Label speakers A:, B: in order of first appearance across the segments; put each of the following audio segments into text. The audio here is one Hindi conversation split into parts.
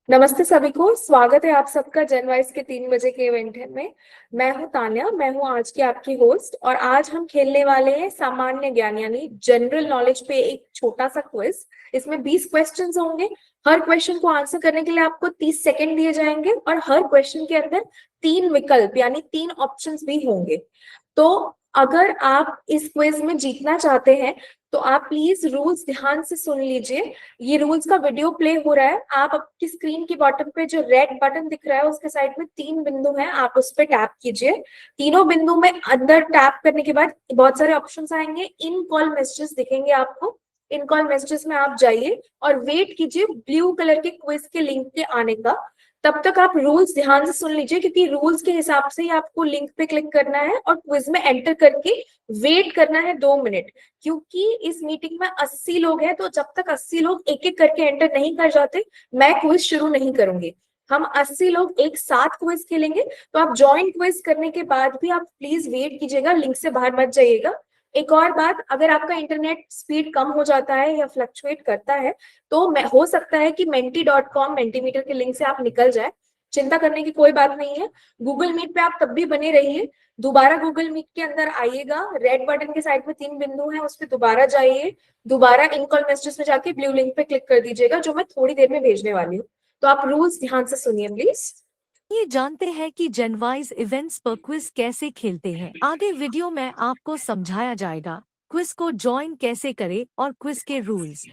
A: नमस्ते सभी को। स्वागत है आप सबका जनवाइस के 3 बजे के इवेंट में। मैं हूं तान्या, मैं हूं आज की आपकी होस्ट। और आज हम खेलने वाले हैं सामान्य ज्ञान यानी जनरल नॉलेज पे एक छोटा सा क्विज। इसमें 20 क्वेश्चंस होंगे। हर क्वेश्चन को आंसर करने के लिए आपको 30 सेकंड दिए जाएंगे और हर क्वेश्चन के अंदर 3 विकल्प यानी 3 ऑप्शंस भी होंगे। तो अगर आप इस क्विज में जीतना चाहते हैं तो आप प्लीज रूल्स ध्यान से सुन लीजिए। ये रूल्स का वीडियो प्ले हो रहा है। आप आपकी स्क्रीन की बॉटम पे जो रेड बटन दिख रहा है उसके साइड में 3 बिंदु हैं, आप उस पर टैप कीजिए। तीनों बिंदु में अंदर टैप करने के बाद बहुत सारे ऑप्शंस आएंगे। इन कॉल मैसेजेस दिखेंगे आपको। इन कॉल मैसेजेस में आप जाइए और वेट कीजिए ब्लू कलर के क्विज के लिंक के आने का। तब तक आप रूल्स ध्यान से सुन लीजिए क्योंकि रूल्स के हिसाब से ही आपको लिंक पे क्लिक करना है और क्विज में एंटर करके वेट करना है 2 मिनट। क्योंकि इस मीटिंग में 80 लोग हैं तो जब तक 80 लोग एक एक करके एंटर नहीं कर जाते मैं क्विज शुरू नहीं करूंगी। हम 80 लोग एक साथ क्विज खेलेंगे। तो आप ज्वाइन क्विज करने के बाद भी आप प्लीज वेट कीजिएगा, लिंक से बाहर मत जाइएगा। एक और बात, अगर आपका इंटरनेट स्पीड कम हो जाता है या फ्लक्चुएट करता है तो हो सकता है कि menti.com मेंटीमीटर के लिंक से आप निकल जाए। चिंता करने की कोई बात नहीं है। गूगल मीट पे आप तब भी बने रहिए। दोबारा गूगल मीट के अंदर आइएगा, रेड बटन के साइड में 3 बिंदु हैं, उस पर दोबारा जाइए। दोबारा इन कॉल मैसेजेस में जाके ब्लू लिंक पे क्लिक कर दीजिएगा जो मैं थोड़ी देर में भेजने वाली हूँ। तो आप रूल्स ध्यान से सुनिए प्लीज।
B: ये जानते हैं कि जनवाइज इवेंट्स पर क्विज कैसे खेलते हैं। आगे वीडियो में आपको समझाया जाएगा क्विज को ज्वाइन कैसे करें और क्विज के रूल्स।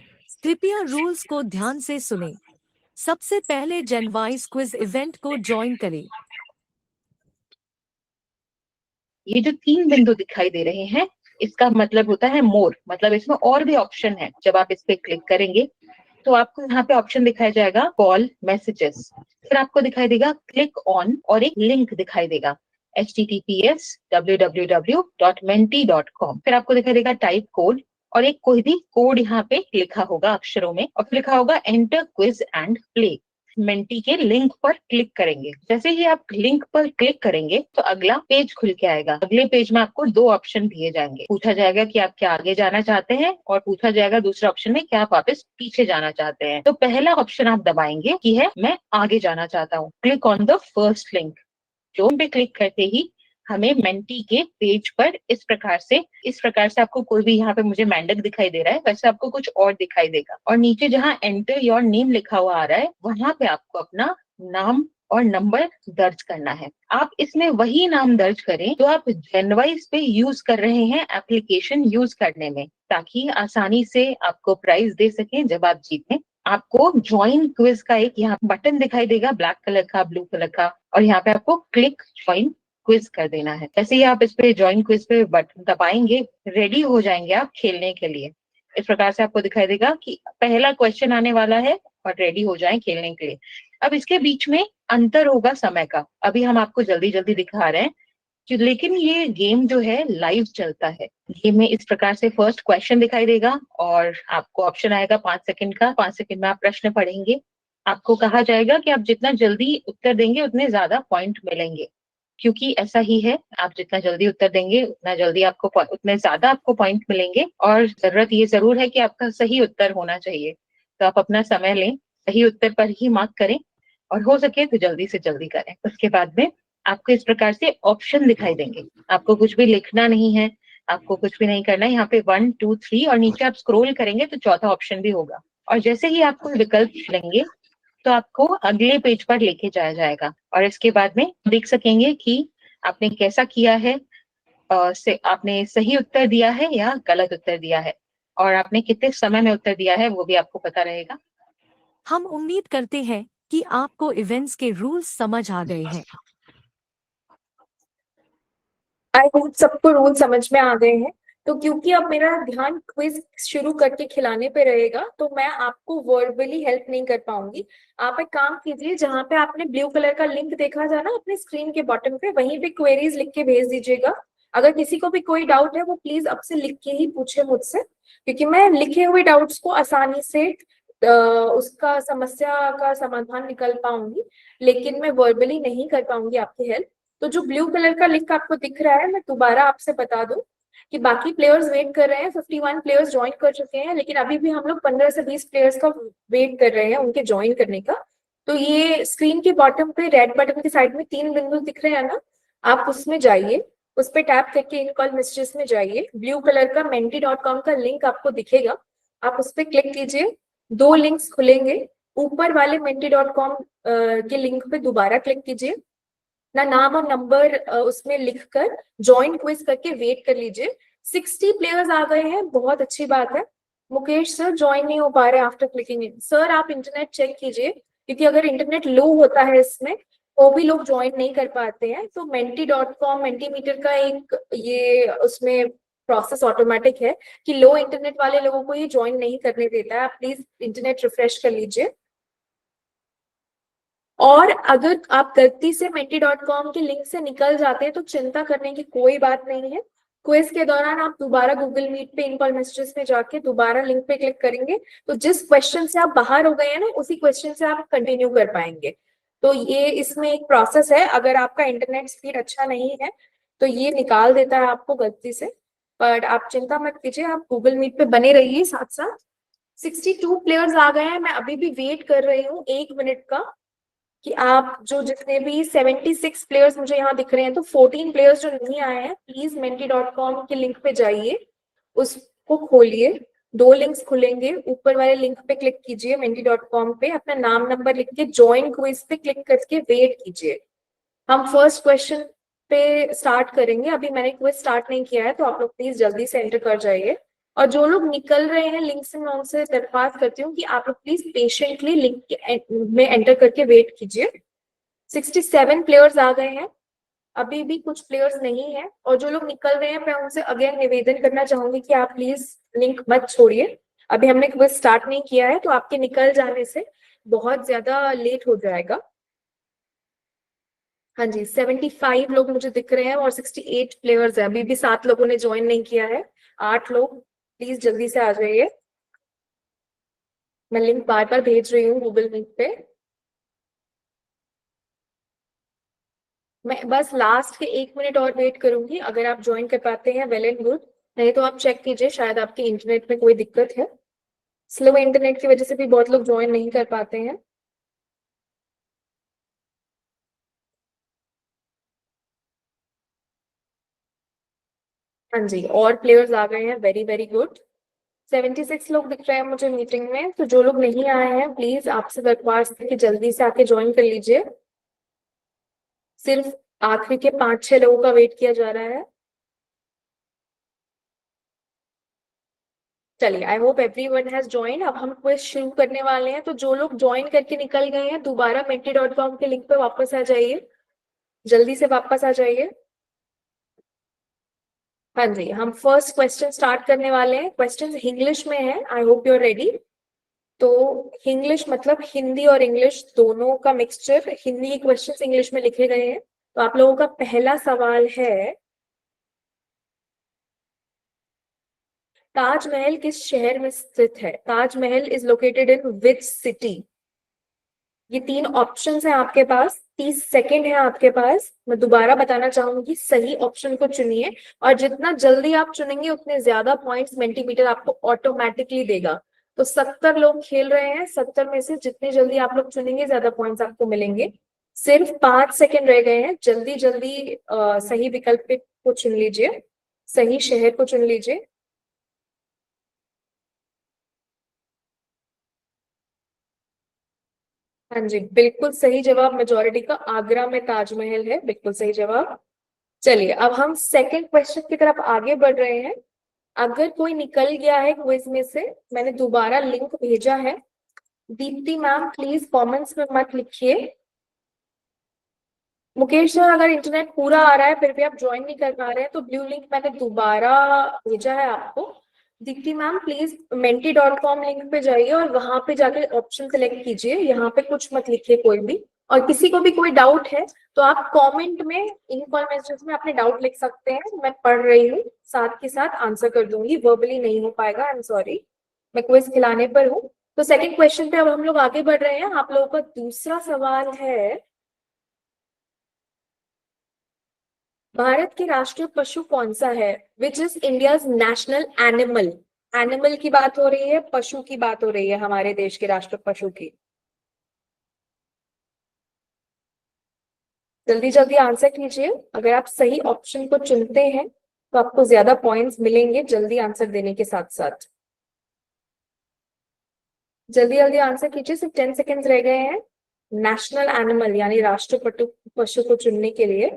B: कृपया रूल्स को ध्यान से सुनें। सबसे पहले जनवाइज क्विज इवेंट को ज्वाइन करें।
C: ये जो 3 बिंदु दिखाई दे रहे हैं इसका मतलब होता है मोर, मतलब इसमें और भी ऑप्शन है। जब आप इस पे क्लिक करेंगे तो आपको यहाँ पे ऑप्शन दिखाया जाएगा कॉल मैसेजेस, फिर आपको दिखाई देगा क्लिक ऑन और एक लिंक दिखाई देगा https://www.menti.com। फिर आपको दिखाई देगा टाइप कोड और एक कोई भी कोड यहाँ पे लिखा होगा अक्षरों में और फिर लिखा होगा enter quiz and play. Menti के लिंक पर क्लिक करेंगे। जैसे ही आप लिंक पर क्लिक करेंगे तो अगला पेज खुल के आएगा। अगले पेज में आपको 2 ऑप्शन दिए जाएंगे। पूछा जाएगा कि आप क्या आगे जाना चाहते हैं और पूछा जाएगा दूसरे ऑप्शन में क्या आप वापस पीछे जाना चाहते हैं। तो पहला ऑप्शन आप दबाएंगे कि है मैं आगे जाना चाहता हूँ। Click on the first link. जो पे क्लिक करते ही हमें मेंटी के पेज पर इस प्रकार से आपको कोई भी यहाँ पे मुझे मेंडक दिखाई दे रहा है, वैसे आपको कुछ और दिखाई देगा। और नीचे जहाँ एंटर योर नेम लिखा हुआ आ रहा है वहां पे आपको अपना नाम और नंबर दर्ज करना है। आप इसमें वही नाम दर्ज करें जो आप जनवाइस पे यूज कर रहे हैं एप्लीकेशन यूज करने में, ताकि आसानी से आपको प्राइज दे सकें जब आप जीतें। आपको ज्वाइन क्विज का एक यहाँ बटन दिखाई देगा, ब्लैक कलर का, ब्लू कलर का, और यहाँ पे आपको क्लिक ज्वाइन क्विज कर देना है। जैसे ही आप इस पे ज्वाइन क्विज पे बटन दबाएंगे रेडी हो जाएंगे आप खेलने के लिए। इस प्रकार से आपको दिखाई देगा कि पहला क्वेश्चन आने वाला है और रेडी हो जाएं खेलने के लिए। अब इसके बीच में अंतर होगा समय का, अभी हम आपको जल्दी जल्दी दिखा रहे हैं लेकिन ये गेम जो है लाइव चलता है। गेम में इस प्रकार से फर्स्ट क्वेश्चन दिखाई देगा और आपको ऑप्शन आएगा 5 सेकंड का। 5 सेकंड में आप प्रश्न पढ़ेंगे। आपको कहा जाएगा कि आप जितना जल्दी उत्तर देंगे उतने ज्यादा पॉइंट मिलेंगे, क्योंकि ऐसा ही है, आप जितना जल्दी उत्तर देंगे उतने ज्यादा आपको पॉइंट मिलेंगे। और जरूरत ये जरूर है कि आपका सही उत्तर होना चाहिए। तो आप अपना समय लें, सही उत्तर पर ही मार्क करें और हो सके तो जल्दी से जल्दी करें। उसके बाद में आपको इस प्रकार से ऑप्शन दिखाई देंगे। आपको कुछ भी लिखना नहीं है, आपको कुछ भी नहीं करना है। यहाँ पे 1 2 3 और नीचे आप स्क्रॉल करेंगे तो चौथा ऑप्शन भी होगा। और जैसे ही आपको विकल्प चुनेंगे तो आपको अगले पेज पर लेके जाया जाएगा और इसके बाद में देख सकेंगे कि आपने कैसा किया है, आपने सही उत्तर दिया है या गलत उत्तर दिया है, और आपने कितने समय में उत्तर दिया है वो भी आपको पता रहेगा।
B: हम उम्मीद करते हैं कि आपको इवेंट्स के रूल्स समझ आ गए हैं।
A: आई होप सबको रूल समझ में आ गए हैं। तो क्योंकि अब मेरा ध्यान क्विज शुरू करके खिलाने पे रहेगा तो मैं आपको वर्बली हेल्प नहीं कर पाऊंगी। आप एक काम कीजिए, जहां पे आपने ब्लू कलर का लिंक देखा था ना अपने स्क्रीन के बॉटम पे, वहीं पे क्वेरीज लिख के भेज दीजिएगा। अगर किसी को भी कोई डाउट है वो प्लीज अब से लिख के ही पूछे मुझसे, क्योंकि मैं लिखे हुए डाउट्स को आसानी से उसका समस्या का समाधान निकल पाऊंगी, लेकिन मैं वर्बली नहीं कर पाऊंगी आपकी हेल्प। तो जो ब्लू कलर का लिंक आपको दिख रहा है, मैं दोबारा आपसे बता दूं कि बाकी प्लेयर्स वेट कर रहे हैं। 51 प्लेयर्स ज्वाइन कर चुके हैं, लेकिन अभी भी हम लोग 15 से 20 प्लेयर्स का वेट कर रहे हैं उनके ज्वाइन करने का। तो ये स्क्रीन के बॉटम पे रेड बटन के साइड में 3 बिंदु दिख रहे हैं ना, आप उसमें जाइए, उस पे टैप करके इन कॉल मैसेजेस में जाइए, ब्लू कलर का menti.com का लिंक आपको दिखेगा, आप उस पे क्लिक कीजिए, 2 लिंक्स खुलेंगे, ऊपर वाले menti.com के लिंक पे दोबारा क्लिक कीजिए, ना नाम और नंबर उसमें लिखकर ज्वाइन क्विज करके वेट कर लीजिए। 60 प्लेयर्स आ गए हैं, बहुत अच्छी बात है। मुकेश सर ज्वाइन नहीं हो पा रहे आफ्टर क्लिकिंग इन। सर आप इंटरनेट चेक कीजिए, क्योंकि अगर इंटरनेट लो होता है इसमें तो भी लोग ज्वाइन नहीं कर पाते हैं। तो menti.com मेंटीमीटर का एक ये उसमें प्रोसेस ऑटोमेटिक है कि लो इंटरनेट वाले लोगों को ये ज्वाइन नहीं करने देता है। आप प्लीज इंटरनेट रिफ्रेश कर लीजिए। और अगर आप गलती से menti.com के लिंक से निकल जाते हैं तो चिंता करने की कोई बात नहीं है। क्विज के दौरान आप दोबारा गूगल मीट पे इन कॉल मैसेजेस में जाके दोबारा लिंक पे क्लिक करेंगे तो जिस क्वेश्चन से आप बाहर हो गए हैं ना उसी क्वेश्चन से आप कंटिन्यू कर पाएंगे। तो ये इसमें एक प्रोसेस है, अगर आपका इंटरनेट स्पीड अच्छा नहीं है तो ये निकाल देता है आपको गलती से, पर आप चिंता मत कीजिए, आप गूगल मीट पे बने रहिए साथ साथ। 62 प्लेयर्स आ गए हैं, मैं अभी भी वेट कर रही हूँ 1 मिनट का कि आप जो जितने भी 76 प्लेयर्स मुझे यहाँ दिख रहे हैं, तो 14 प्लेयर्स जो नहीं आए हैं प्लीज menti.com के लिंक पे जाइए, उसको खोलिए, 2 लिंक्स खुलेंगे, ऊपर वाले लिंक पे क्लिक कीजिए, menti.com पे अपना नाम नंबर लिख के ज्वाइन क्विज पे क्लिक करके वेट कीजिए। हम फर्स्ट क्वेश्चन पे स्टार्ट करेंगे, अभी मैंने क्विज स्टार्ट नहीं किया है तो आप लोग प्लीज जल्दी से एंटर कर जाइए। और जो लोग निकल रहे हैं लिंक से, मैं उनसे दरख्वास्त करती हूँ कि आप लोग प्लीज पेशेंटली लिंक में एंटर करके वेट कीजिए। 67 प्लेयर्स आ गए हैं, अभी भी कुछ प्लेयर्स नहीं है, और जो लोग निकल रहे हैं मैं उनसे अगेन निवेदन करना चाहूंगी कि आप प्लीज लिंक मत छोड़िए, अभी हमने क्विज स्टार्ट नहीं किया है तो आपके निकल जाने से बहुत ज्यादा लेट हो जाएगा। हाँ जी, 75 लोग मुझे दिख रहे हैं और 68 प्लेयर्स है, अभी भी 7 लोगों ने ज्वाइन नहीं किया है, 8 लोग, प्लीज जल्दी से आ जाइए। मैं लिंक बार बार भेज रही हूँ गूगल मीट पे। मैं बस लास्ट के 1 मिनट और वेट करूंगी, अगर आप ज्वाइन कर पाते हैं वेल एंड गुड, नहीं तो आप चेक कीजिए शायद आपके इंटरनेट में कोई दिक्कत है, स्लो इंटरनेट की वजह से भी बहुत लोग ज्वाइन नहीं कर पाते हैं। हाँ जी, और प्लेयर्स आ गए हैं, वेरी वेरी गुड। 76 लोग दिख रहे हैं मुझे मीटिंग में, तो जो लोग नहीं आए हैं प्लीज आपसे दरख्वास्त है कि जल्दी से आके ज्वाइन कर लीजिए। सिर्फ आखिरी के 5-6 लोगों का वेट किया जा रहा है। चलिए, आई होप एवरीवन हैज ज्वाइन। अब हम क्विज शुरू करने वाले हैं, तो जो लोग ज्वाइन करके निकल गए हैं दोबारा menti.com के लिंक पे वापस आ जाइए, जल्दी से वापस आ जाइए। हाँ जी, हम फर्स्ट क्वेश्चन स्टार्ट करने वाले हैं, क्वेश्चन इंग्लिश में है, I hope you are ready. तो इंग्लिश मतलब हिंदी और इंग्लिश दोनों का मिक्सचर, हिंदी के क्वेश्चंस इंग्लिश में लिखे गए हैं। तो आप लोगों का पहला सवाल है, ताजमहल किस शहर में स्थित है? Taj Mahal is located in which city? ये 3 ऑप्शंस हैं आपके पास, 30 सेकेंड है आपके पास। मैं दोबारा बताना चाहूंगी, सही ऑप्शन को चुनिए, और जितना जल्दी आप चुनेंगे उतने ज्यादा पॉइंट्स मेंटीमीटर आपको ऑटोमेटिकली देगा। तो 70 लोग खेल रहे हैं, 70 में से जितने जल्दी आप लोग चुनेंगे ज्यादा पॉइंट्स आपको मिलेंगे। सिर्फ 5 सेकेंड रह गए हैं, जल्दी जल्दी सही विकल्प को चुन लीजिए, सही शहर को चुन लीजिए। हाँ जी, बिल्कुल सही जवाब, मेजोरिटी का आगरा में ताजमहल है, बिल्कुल सही जवाब। चलिए, अब हम सेकंड क्वेश्चन की तरफ आगे बढ़ रहे हैं। अगर कोई निकल गया है क्विज में से, मैंने दोबारा लिंक भेजा है, दीप्ति मैम प्लीज कमेंट्स में मत लिखिए। मुकेश सर, अगर इंटरनेट पूरा आ रहा है फिर भी आप ज्वाइन नहीं कर पा रहे हैं तो ब्लू लिंक मैंने दोबारा भेजा है आपको। Deepti ma'am please menti.com link पे जाइए और वहां पे जाकर ऑप्शन सेलेक्ट कीजिए, यहाँ पे कुछ मत लिखिए कोई भी। और किसी को भी कोई डाउट है तो आप कमेंट में, इन कॉल मैसेजेस में अपने डाउट लिख सकते हैं, मैं पढ़ रही हूँ, साथ के साथ आंसर कर दूंगी, वर्बली नहीं हो पाएगा, आई एम सॉरी, मैं क्विज खिलाने पर हूँ। तो सेकंड क्वेश्चन पे अब हम लोग आगे बढ़ रहे हैं। आप लोगों का दूसरा सवाल है, भारत के राष्ट्रीय पशु कौन सा है? Which is India's national animal? Animal की बात हो रही है, पशु की बात हो रही है, हमारे देश के राष्ट्रीय पशु की। जल्दी जल्दी आंसर कीजिए। अगर आप सही ऑप्शन को चुनते हैं तो आपको ज्यादा पॉइंट्स मिलेंगे जल्दी आंसर देने के साथ साथ। जल्दी जल्दी आंसर कीजिए, सिर्फ 10 सेकेंड्स रह गए हैं नेशनल एनिमल यानी राष्ट्रीय पशु को चुनने के लिए।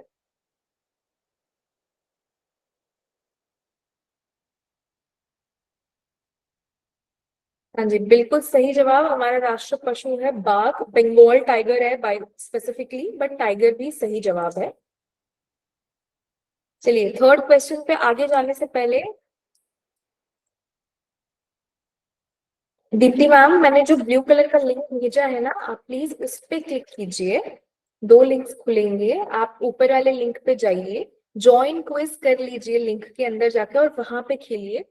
A: हाँ जी, बिल्कुल सही जवाब। हमारा राष्ट्रीय पशु है बाघ, बंगाल टाइगर है बाय स्पेसिफिकली, बट टाइगर भी सही जवाब है। चलिए थर्ड क्वेश्चन पे आगे जाने से पहले दीप्ति मैम, मैंने जो ब्लू कलर का लिंक भेजा है ना, आप प्लीज उस पे क्लिक कीजिए। दो लिंक्स खुलेंगे, आप ऊपर वाले लिंक पे जाइए, ज्वाइन क्विज कर लीजिए लिंक के अंदर जाकर और वहां पे खेलिए।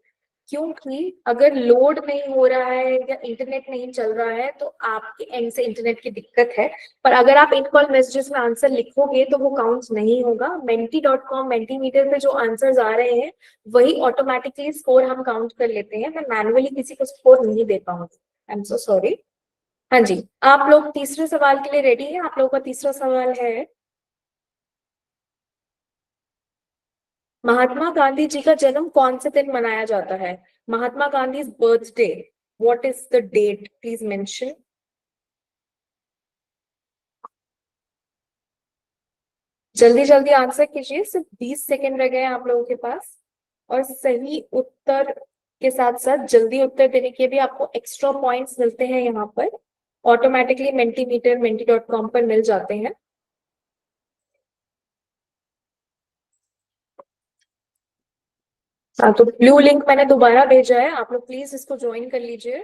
A: क्योंकि अगर लोड नहीं हो रहा है या इंटरनेट नहीं चल रहा है तो आपके एंड से इंटरनेट की दिक्कत है। पर अगर आप इन कॉल मैसेजेस में आंसर लिखोगे तो वो काउंट नहीं होगा। menti.com मेंटीमीटर पे जो आंसर्स आ रहे हैं वही ऑटोमेटिकली स्कोर हम काउंट कर लेते हैं। मैं मैनुअली किसी को स्कोर नहीं दे पाऊंगी। I am so sorry. हाँ जी, आप लोग तीसरे सवाल के लिए रेडी हैं? आप लोगों का तीसरा सवाल है, महात्मा गांधी जी का जन्म कौन से दिन मनाया जाता है? Mahatma Gandhi birthday, what is the date, please mention. जल्दी जल्दी आंसर कीजिए, सिर्फ 20 सेकेंड रह गए हैं आप लोगों के पास। और सही उत्तर के साथ साथ जल्दी उत्तर देने के भी आपको एक्स्ट्रा पॉइंट्स मिलते हैं यहाँ पर, ऑटोमेटिकली मेंटीमीटर menti.com पर मिल जाते हैं। हाँ, तो ब्लू लिंक मैंने दोबारा भेजा है, आप लोग प्लीज इसको ज्वाइन कर लीजिए।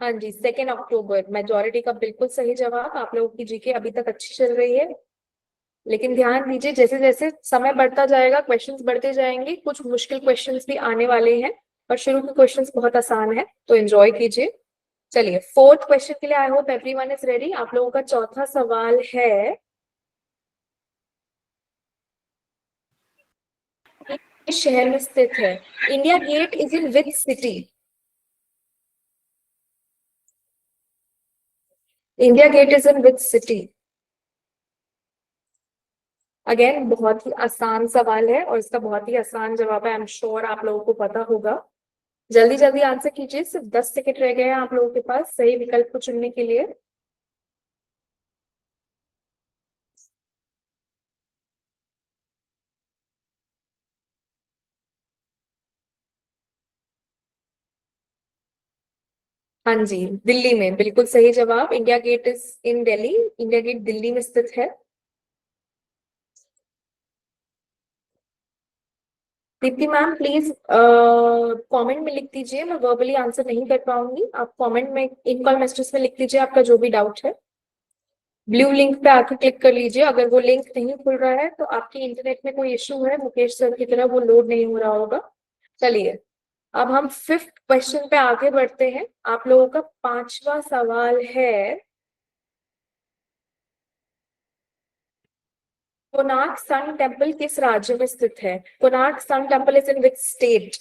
A: हाँ जी, 2 अक्टूबर मेजोरिटी का बिल्कुल सही जवाब। आप लोगों की जीके अभी तक अच्छी चल रही है, लेकिन ध्यान दीजिए जैसे जैसे समय बढ़ता जाएगा क्वेश्चंस बढ़ते जाएंगे, कुछ मुश्किल क्वेश्चंस भी आने वाले हैं। और शुरू के क्वेश्चंस बहुत आसान है, तो एंजॉय कीजिए। चलिए फोर्थ क्वेश्चन के लिए आई होप एवरीवन इज रेडी। आप लोगों का चौथा सवाल है, किस शहर में स्थित है? India Gate is in which city? India Gate is in which city? Again बहुत ही आसान सवाल है और इसका बहुत ही आसान जवाब है, आई एम श्योर आप लोगों को पता होगा। जल्दी जल्दी आंसर कीजिए, सिर्फ 10 सेकेंड रह गए हैं आप लोगों के पास सही विकल्प को चुनने के लिए। हाँ जी, दिल्ली में, बिल्कुल सही जवाब। India Gate is in Delhi, India Gate Delhi में स्थित है। दीप्ति मैम प्लीज कमेंट में लिख दीजिए, मैं वर्बली आंसर नहीं कर पाऊंगी। आप कमेंट में इन कॉल मैसेजेस में लिख दीजिए आपका जो भी डाउट है। ब्लू लिंक पे आके क्लिक कर लीजिए। अगर वो लिंक नहीं खुल रहा है तो आपके इंटरनेट में कोई इश्यू है, मुकेश सर की तरह वो लोड नहीं हो रहा होगा। चलिए अब हम फिफ्थ क्वेश्चन पे आगे बढ़ते हैं। आप लोगों का पांचवा सवाल है, कोणार्क सन टेम्पल किस राज्य में स्थित है? Konark sun temple is in which state?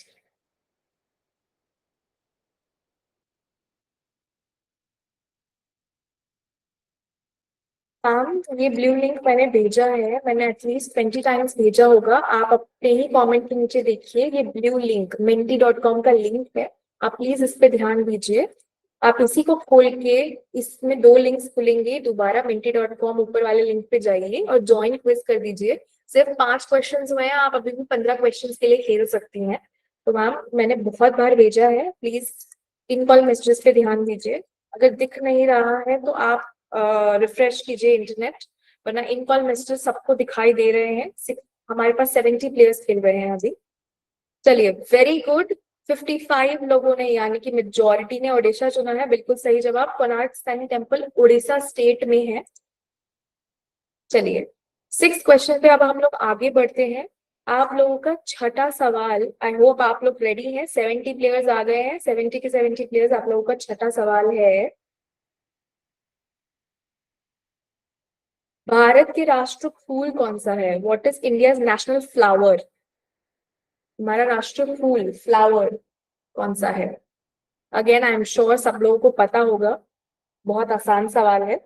A: ये ब्लू लिंक मैंने भेजा है, मैंने एटलीस्ट 20 टाइम्स भेजा होगा। आप अपने ही कमेंट के नीचे देखिए, ये ब्लू लिंक menti.com का लिंक है। आप प्लीज इस पे ध्यान दीजिए। आप इसी को खोल के, इसमें दो लिंक्स खुलेंगे, दोबारा menti.com ऊपर वाले लिंक पे जाइए और ज्वाइन क्विज कर दीजिए। सिर्फ 5 क्वेश्चन हुए हैं, आप अभी भी 15 क्वेश्चन के लिए खेल सकती हैं। तो मैम मैंने बहुत बार भेजा है, प्लीज इन कॉल मैसेजेस पे ध्यान दीजिए। अगर दिख नहीं रहा है तो आप रिफ्रेश कीजिए इंटरनेट, वरना इन कॉल मैसेजेस सबको दिखाई दे रहे हैं। हमारे पास 70 प्लेयर्स खेल रहे हैं अभी। चलिए वेरी गुड, 55 लोगों ने यानी कि मेजोरिटी ने ओडिशा चुना है, बिल्कुल सही जवाब। Konark sun temple Orissa state में है। चलिए सिक्स क्वेश्चन पे अब हम लोग आगे बढ़ते हैं। आप लोगों का छठा सवाल, आई होप आप लोग रेडी हैं। 70 प्लेयर्स आ गए हैं, 70 के 70 प्लेयर्स। आप लोगों का छठा सवाल है, भारत के राष्ट्र फूल कौन सा है? What is India's national flower? हमारा राष्ट्र फूल, फ्लावर कौन सा है? अगेन आई एम श्योर सब लोगों को पता होगा, बहुत आसान सवाल है।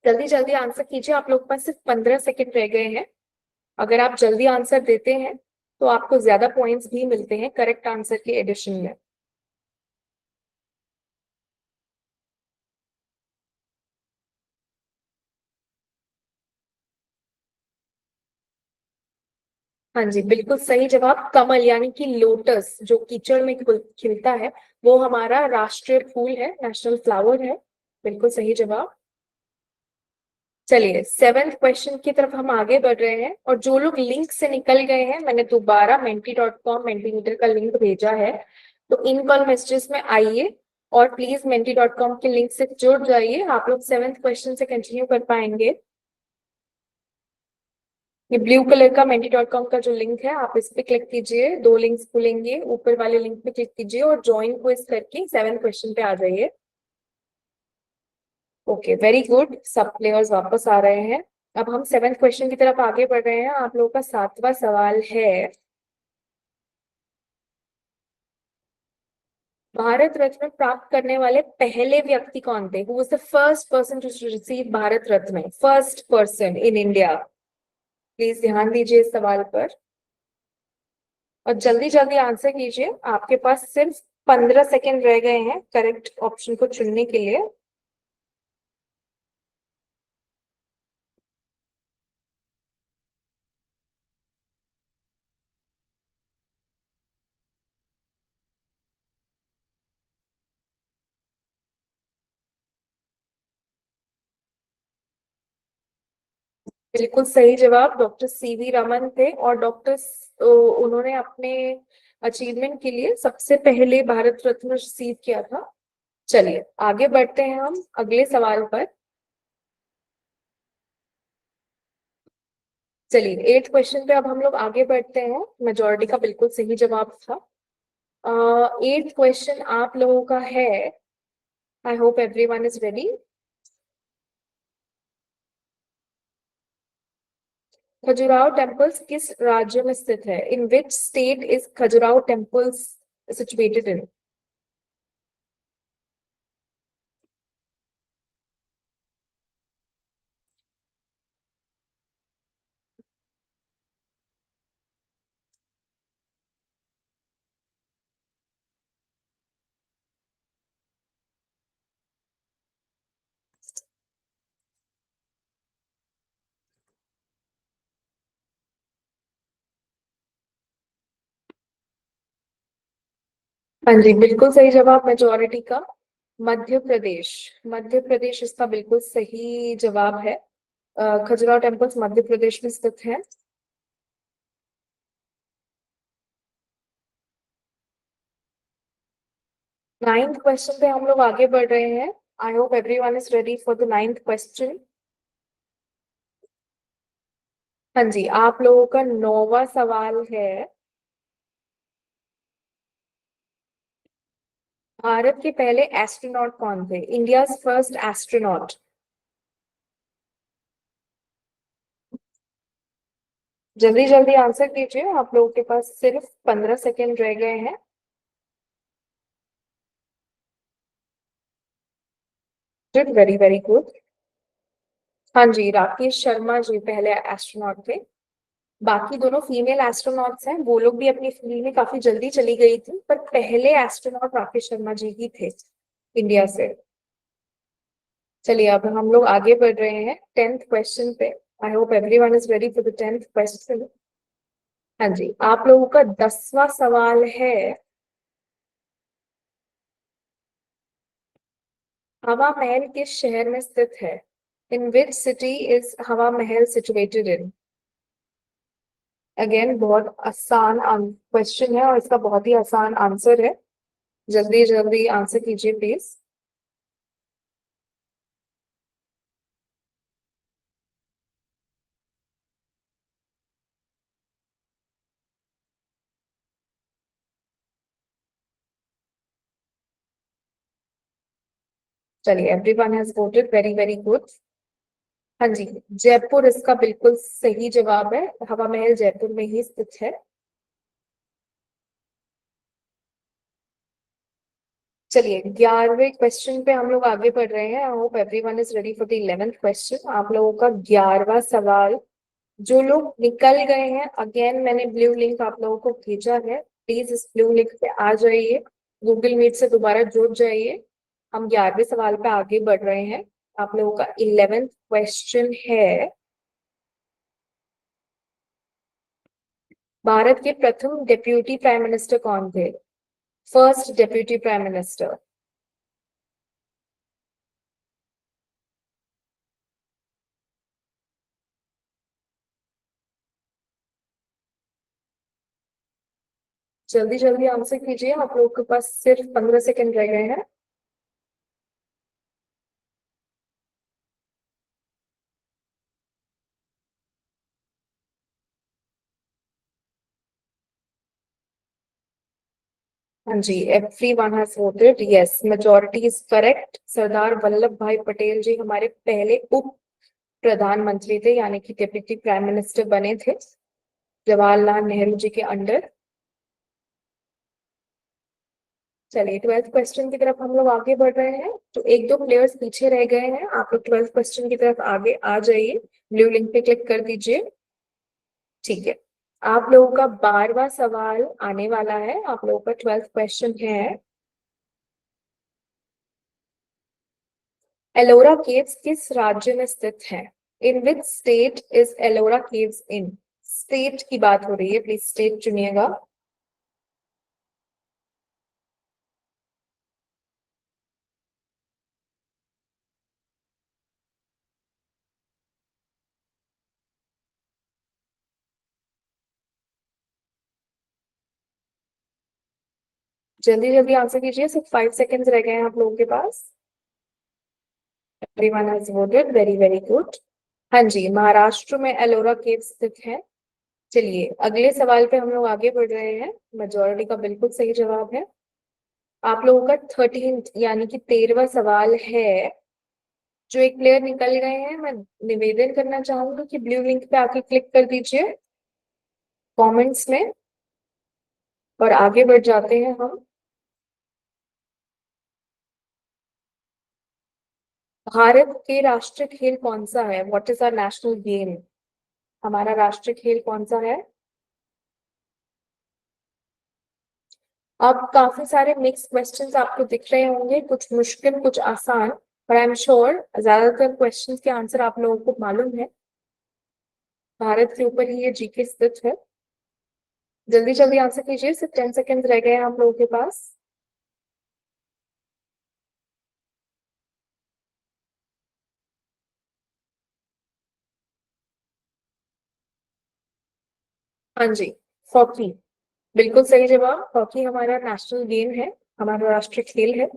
A: जल्दी जल्दी आंसर कीजिए, आप लोग के पास सिर्फ 15 सेकंड रह गए हैं। अगर आप जल्दी आंसर देते हैं तो आपको ज्यादा पॉइंट्स भी मिलते हैं करेक्ट आंसर के एडिशन में। हाँ जी, बिल्कुल सही जवाब। कमल यानी कि लोटस जो कीचड़ में खिलता है, वो हमारा राष्ट्रीय फूल है, नेशनल फ्लावर है। बिल्कुल सही जवाब। चलिए 7th क्वेश्चन की तरफ हम आगे बढ़ रहे हैं। और जो लोग लिंक से निकल गए हैं, मैंने दोबारा menti.com मेंटीमीटर का लिंक भेजा है, तो इन कॉल मैसेजेस में आइए और प्लीज menti.com के लिंक से जुड़ जाइए। आप लोग 7th क्वेश्चन से कंटिन्यू कर पाएंगे। ये ब्लू कलर का menti.com का जो लिंक है, आप इस पे क्लिक कीजिए, 2 लिंक्स खुलेंगे, ऊपर वाले लिंक पे क्लिक कीजिए और ज्वाइन क्विज करके 7th क्वेश्चन पे आ जाइए। ओके, वेरी गुड, सब प्लेयर्स वापस आ रहे हैं। अब हम 7th क्वेश्चन की तरफ आगे बढ़ रहे हैं। आप लोगों का 7वां सवाल है, भारत रत्न प्राप्त करने वाले पहले व्यक्ति कौन थे? Who was the first person to receive Bharat Ratna? First person in India. Please ध्यान दीजिए इस सवाल पर और जल्दी जल्दी आंसर कीजिए। आपके पास सिर्फ 15 सेकंड रह गए हैं करेक्ट ऑप्शन को चुनने के लिए। बिल्कुल सही जवाब, डॉक्टर सीवी रमन थे। और उन्होंने अपने अचीवमेंट के लिए सबसे पहले भारत रत्न रिसीव किया था। चलिए आगे बढ़ते हैं हम अगले सवाल पर। चलिए 8th क्वेश्चन पे अब हम लोग आगे बढ़ते हैं। मेजोरिटी का बिल्कुल सही जवाब था। 8th क्वेश्चन आप लोगों का है, I hope everyone is ready. Khajuraho temples किस राज्य में स्थित है? In which state is Khajuraho temples situated in? हाँ जी, बिल्कुल सही जवाब मेजोरिटी का, मध्य प्रदेश। मध्य प्रदेश इसका बिल्कुल सही जवाब है। खजुराहो टेम्पल्स मध्य प्रदेश में स्थित है। 9th क्वेश्चन पे हम लोग आगे बढ़ रहे हैं। आई hope everyone is ready for the 9th question. हाँ जी, आप लोगों का 9वां सवाल है, भारत के पहले एस्ट्रोनॉट कौन थे? India first astronaut. जल्दी जल्दी आंसर कीजिए, आप लोगों के पास सिर्फ 15 सेकंड रह गए हैं। Very very good. हाँ जी, राकेश शर्मा जी पहले एस्ट्रोनॉट थे। बाकी दोनों फीमेल एस्ट्रोनॉट्स हैं, वो लोग भी अपनी फील्ड में काफी जल्दी चली गई थी, पर पहले एस्ट्रोनॉट राकेश शर्मा जी ही थे इंडिया से। चलिए अब हम लोग आगे बढ़ रहे हैं 10th क्वेश्चन पे। आई hope everyone is ready for the 10th question. हाँ जी, आप लोगों का 10वां सवाल है, हवा महल किस शहर में स्थित है? इन विच सिटी इज हवा महल सिचुएटेड इन? अगेन बहुत आसान क्वेश्चन है और इसका बहुत ही आसान आंसर है। जल्दी जल्दी आंसर कीजिए प्लीज। चलिए everyone has voted, very very good. हाँ जी, जयपुर इसका बिल्कुल सही जवाब है। हवा महल जयपुर में ही स्थित है। चलिए 11वें क्वेश्चन पे हम लोग आगे बढ़ रहे हैं। आई hope everyone is ready for the 11th question. आप लोगों का 11वां सवाल। जो लोग निकल गए हैं, अगेन मैंने ब्लू लिंक आप लोगों को भेजा है, प्लीज इस ब्लू लिंक पे आ जाइए, गूगल मीट से दोबारा जुड़ जाइए। हम 11वें सवाल पे आगे बढ़ रहे हैं। आप लोगों का 11th क्वेश्चन है, भारत के प्रथम डेप्यूटी प्राइम मिनिस्टर कौन थे? First deputy prime minister. जल्दी जल्दी आंसर कीजिए, आप लोगों के पास सिर्फ 15 सेकंड रह गए हैं। हाँ जी, everyone has voted yes, majority is correct। Sardar Vallabh भाई पटेल जी हमारे पहले उप प्रधानमंत्री थे, यानी कि डिप्टी प्राइम मिनिस्टर बने थे जवाहरलाल नेहरू जी के अंडर। चलिए 12th क्वेश्चन की तरफ हम लोग आगे बढ़ रहे हैं। तो एक दो प्लेयर्स पीछे रह गए हैं, आप लोग 12th क्वेश्चन की तरफ आगे आ जाइए, ब्लू लिंक पे क्लिक कर दीजिए। ठीक है, आप लोगों का 12वां सवाल आने वाला है। आप लोगों का 12th क्वेश्चन है, एलोरा केव्स किस राज्य में स्थित है? In which state is Ellora caves in? State की बात हो रही है, प्लीज स्टेट चुनिएगा। जल्दी जल्दी आंसर कीजिए, सिर्फ 5 सेकेंड्स रह गए हैं आप लोगों के पास। Everyone has voted, very very good. हाँ जी, महाराष्ट्र में एलोरा केव स्थित है। चलिए अगले सवाल पे हम लोग आगे बढ़ रहे हैं। मेजोरिटी का बिल्कुल सही जवाब है। आप लोगों का 13th यानी कि 13वां सवाल है। जो एक प्लेयर निकल गए हैं, मैं निवेदन करना चाहूंगी कि ब्लू लिंक पे आके क्लिक कर दीजिए कमेंट्स में, और आगे बढ़ जाते हैं हम। भारत के राष्ट्रीय खेल कौन सा है? What is our national game? हमारा राष्ट्रीय खेल कौन सा है? अब काफी सारे मिक्स क्वेश्चंस आपको दिख रहे होंगे, कुछ मुश्किल कुछ आसान, पर आई एम श्योर ज्यादातर क्वेश्चंस के आंसर आप लोगों को मालूम है। भारत के ऊपर ही ये जीके स्थित है। जल्दी जल्दी आंसर कीजिए, सिर्फ 10 सेकेंड रह गए हैं आप लोगों के पास। हाँ जी, हॉकी बिल्कुल सही जवाब। हॉकी हमारा नेशनल गेम है, हमारा राष्ट्रीय खेल है।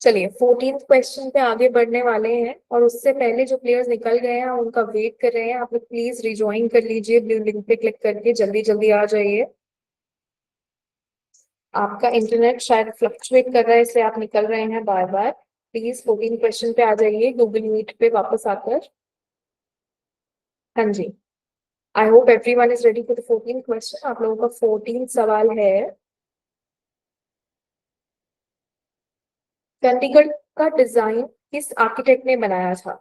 A: चलिए 14th क्वेश्चन पे आगे बढ़ने वाले हैं, और उससे पहले जो प्लेयर्स निकल गए हैं उनका वेट कर रहे हैं। आप लोग प्लीज रिज्वाइन कर लीजिए, ब्लू लिंक पे क्लिक करके जल्दी जल्दी आ जाइए। आपका इंटरनेट शायद फ्लक्चुएट कर रहा है, इसलिए आप निकल रहे हैं बार बार। प्लीज 14 क्वेश्चन पे आ जाइए गूगल मीट पे वापस आकर। हाँ जी, I hope everyone is ready for the 14th question. आप लोगों का 14 सवाल है, चंडीगढ़ का डिजाइन किस आर्किटेक्ट ने बनाया था?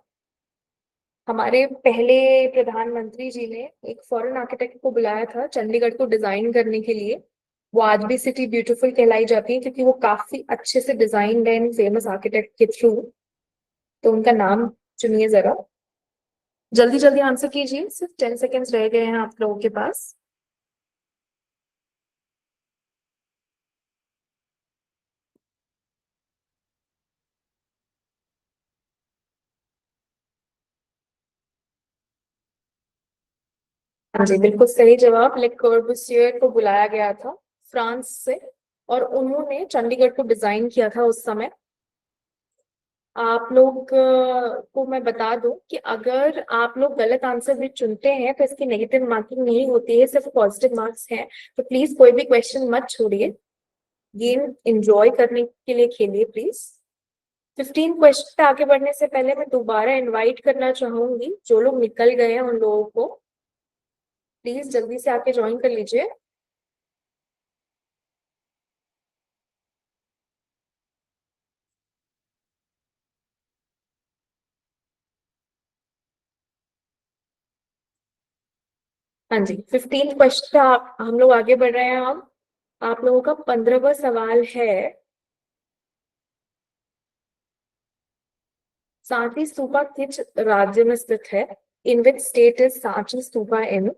A: हमारे पहले प्रधानमंत्री जी ने एक फॉरेन आर्किटेक्ट को बुलाया था चंडीगढ़ को डिजाइन करने के लिए। वो आज भी सिटी ब्यूटीफुल कहलाई जाती है, क्योंकि वो काफी अच्छे से डिजाइन एंड फेमस आर्किटेक्ट के थ्रू। तो उनका नाम चुनिए जरा। जल्दी जल्दी आंसर कीजिए, सिर्फ 10 सेकेंड्स रह गए हैं आप लोगों के पास। हाँ जी, बिल्कुल सही जवाब। ले कॉर्बूसियर को बुलाया गया था फ्रांस से, और उन्होंने चंडीगढ़ को डिजाइन किया था उस समय। आप लोग को मैं बता दूं कि अगर आप लोग गलत आंसर भी चुनते हैं तो इसकी नेगेटिव मार्किंग नहीं होती है, सिर्फ पॉजिटिव मार्क्स हैं। तो प्लीज कोई भी क्वेश्चन मत छोड़िए, गेम एंजॉय करने के लिए खेलिए प्लीज। 15 क्वेश्चन पे आगे बढ़ने से पहले मैं दोबारा इनवाइट करना चाहूंगी, जो लोग निकल गए हैं उन लोगों को प्लीज जल्दी से आके ज्वाइन कर लीजिए। हाँ जी, 15 क्वेश्चन आप हम लोग आगे बढ़ रहे हैं। अब आप लोगों का 15वां सवाल है, सांची स्तूपा किस राज्य में स्थित है? In which state is Sanchi Stupa in?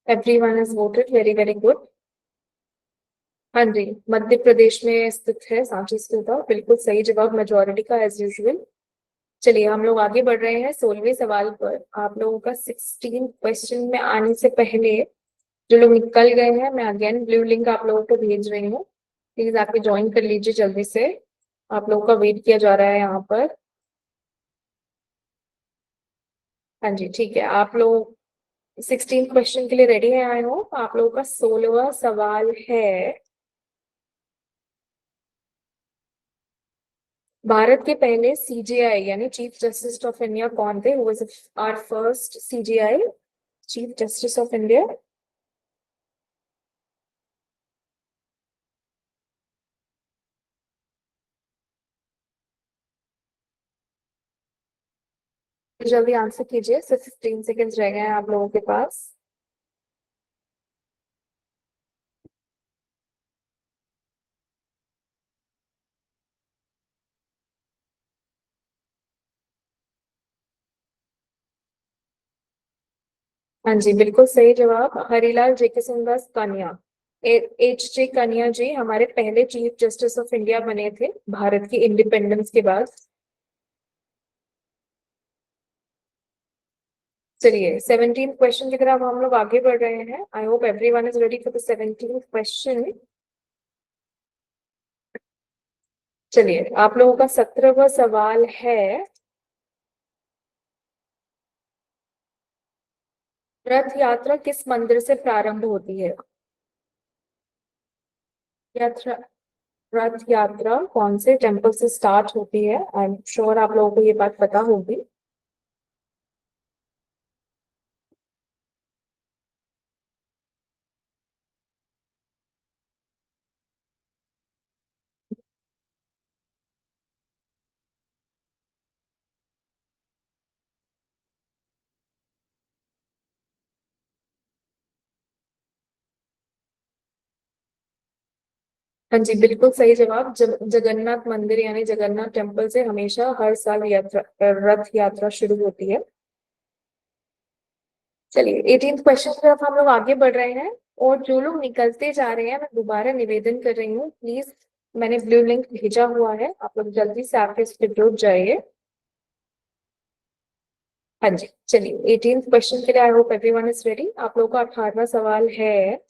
A: Everyone is voted, very very good. हाँ जी, मध्य प्रदेश में स्थित है सांची स्तूपा, बिल्कुल सही जवाब, मेजोरिटी का एज यूजुअल। चलिए हम लोग आगे बढ़ रहे हैं 16वें सवाल पर। आप लोगों का 16 क्वेश्चन में आने से पहले जो लोग निकल गए हैं, मैं अगेन ब्लू लिंक आप लोगों को भेज रही हूँ, प्लीज आके ज्वाइन कर लीजिए जल्दी से। आप लोगों का वेट किया जा रहा है यहाँ पर। हाँ जी ठीक है, आप लोग 16 क्वेश्चन के लिए रेडी है? I hope. आप लोगों का 16वां सवाल है, भारत के पहले सीजेआई यानी चीफ जस्टिस ऑफ इंडिया कौन थे? Who was our first CJI, chief justice of India? जल्दी आंसर कीजिए, सिर्फ 15 सेकेंड्स रह गए हैं आप लोगों के पास। हाँ जी बिल्कुल सही जवाब, हरिलाल जेकिसनदास कन्या। एच जे कन्या जी हमारे पहले चीफ जस्टिस ऑफ इंडिया बने थे भारत की इंडिपेंडेंस के बाद। चलिए 17 क्वेश्चन की तरफ हम लोग आगे बढ़ रहे हैं। आई hope everyone is ready for the 17th question. चलिए आप लोगों का 17वां सवाल है, रथ यात्रा किस मंदिर से प्रारंभ होती है? यात्रा रथ यात्रा कौन से टेम्पल से स्टार्ट होती है? आई एम श्योर आप लोगों को ये बात पता होगी। हाँ जी बिल्कुल सही जवाब, जगन्नाथ मंदिर यानी जगन्नाथ टेम्पल से हमेशा हर साल यात्रा रथ यात्रा शुरू होती है। चलिए 18th क्वेश्चन की तरफ हम लोग आगे बढ़ रहे हैं। और जो लोग निकलते जा रहे हैं, मैं दोबारा निवेदन कर रही हूँ, प्लीज मैंने ब्लू लिंक भेजा हुआ है, आप लोग जल्दी से आके इस पे जुड़ जाइए। हाँ जी चलिए 18th क्वेश्चन के लिए आई होप एवरीवन इज रेडी। आप लोगों का 18वां सवाल है,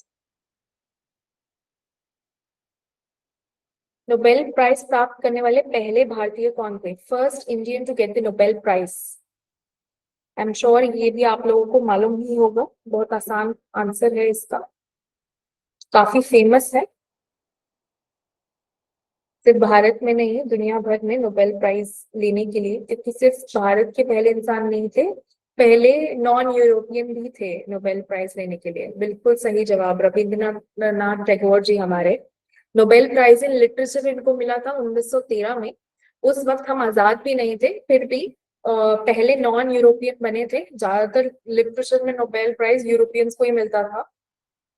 A: नोबेल प्राइज प्राप्त करने वाले पहले भारतीय कौन थे? First Indian to get the Nobel prize. I am sure ये भी आप लोगों को मालूम ही होगा, बहुत आसान आंसर है इसका, काफी फेमस है, सिर्फ भारत में नहीं दुनिया भर में नोबेल प्राइज लेने के लिए, क्योंकि सिर्फ भारत के पहले इंसान नहीं थे, पहले नॉन यूरोपियन भी थे नोबेल प्राइज लेने के लिए। बिल्कुल सही जवाब, रविंद्रनाथ टैगोर जी हमारे। नोबेल प्राइज इन लिटरेचर इनको मिला था 1913 में। उस वक्त हम आजाद भी नहीं थे, फिर भी पहले नॉन यूरोपियन बने थे। ज्यादातर लिटरेचर में नोबेल प्राइज यूरोपियंस को ही मिलता था,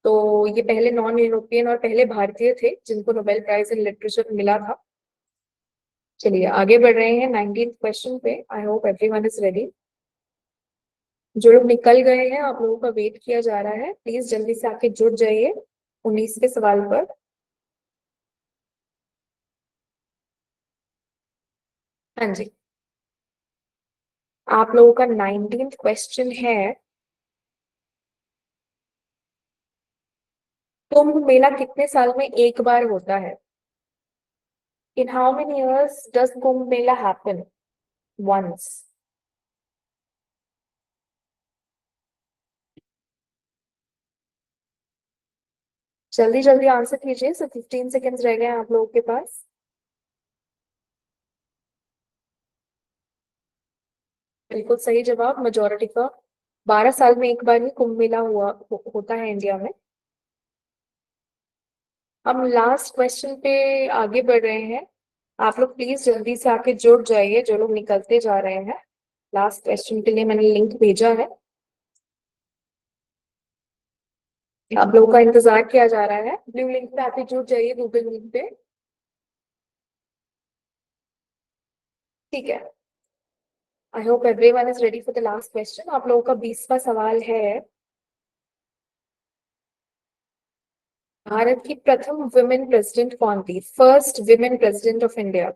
A: तो ये पहले नॉन यूरोपियन और पहले भारतीय थे जिनको नोबेल प्राइज इन लिटरेचर मिला था। चलिए आगे बढ़ रहे हैं 19th क्वेश्चन पे। आई होप एवरीवन इज रेडी। जो लोग निकल गए हैं, आप लोगों का वेट किया जा रहा है, प्लीज जल्दी से आके जुड़ जाइए 19वें सवाल पर। हाँ जी, आप लोगों का 19th क्वेश्चन है, कुंभ मेला कितने साल में एक बार होता है? In how many years does Kumbh Mela happen once? जल्दी जल्दी आंसर कीजिए, सिर्फ 15 सेकेंड्स रह गए हैं आप लोगों के पास। बिल्कुल सही जवाब। मेजोरिटी का 12 साल में एक बार ही कुंभ मेला होता है इंडिया में। हम लास्ट क्वेश्चन पे आगे बढ़ रहे हैं। आप लोग प्लीज जल्दी से आके जुड़ जाइए, जो लोग निकलते जा रहे हैं। लास्ट क्वेश्चन के लिए मैंने लिंक भेजा है, आप लोगों का इंतजार किया जा रहा है। ब्लू लिंक पे आके जुड़ जाइए, गूगल मीट पे। ठीक है। I hope everyone is ready for the last question. आप लोगों का 20वां सवाल है, भारत की प्रथम वुमेन प्रेसिडेंट कौन थी? First women president of India.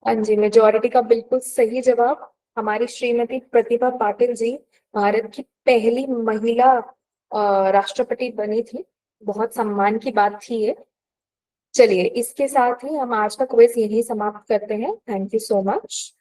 A: हाँ जी, मेजोरिटी का बिल्कुल सही जवाब। हमारी श्रीमती प्रतिभा पाटिल जी भारत की पहली महिला राष्ट्रपति बनी थी। बहुत सम्मान की बात थी ये। चलिए, इसके साथ ही हम आज का क्विज यही समाप्त करते हैं। Thank you so much.